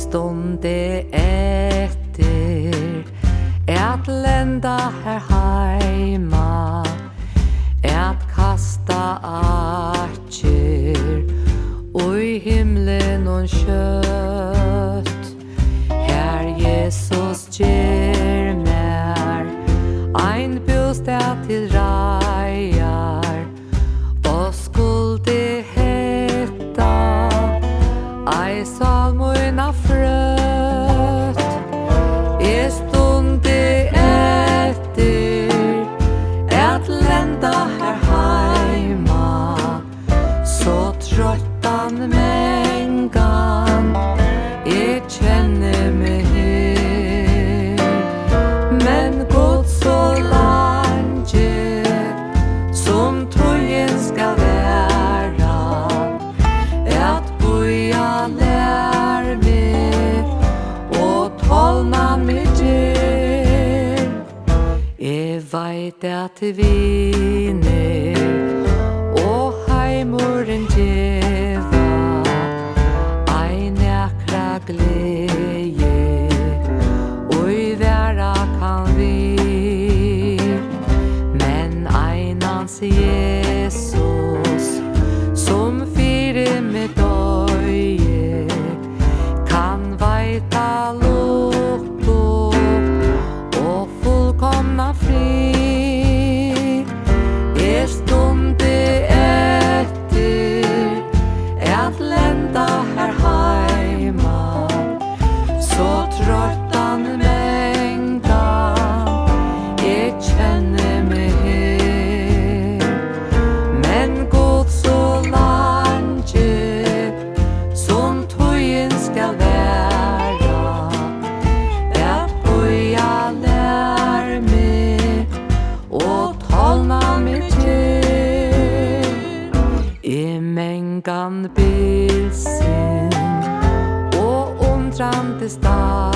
stundi eftir at lenda her heima, at kasta atjer ui himlen og kjøtt. Her Jesus ger mer ein bostad til reiar, og skuldi hetta ei salmoina frøtt. Jeg stundi eftir at lenda her heima, så trøttan mengan jeg kjenner meg her. Men Gud så lange som tøyen skal være, at boja lær meg og tolna meg til. Jeg veit at viner og heimuren djeva ei nekra glede ui vera kan vi. Men einans Jesus som fyrer med døye kan veita lukto og fullkomna fri. Jeg stundi etter at lenda her heima, så trøttan mengan jeg kjenner meg her. Men Gud så lange som tøyen skal være, at boja lær meg og tolna meg til. I mengan bilsin og undrande stad,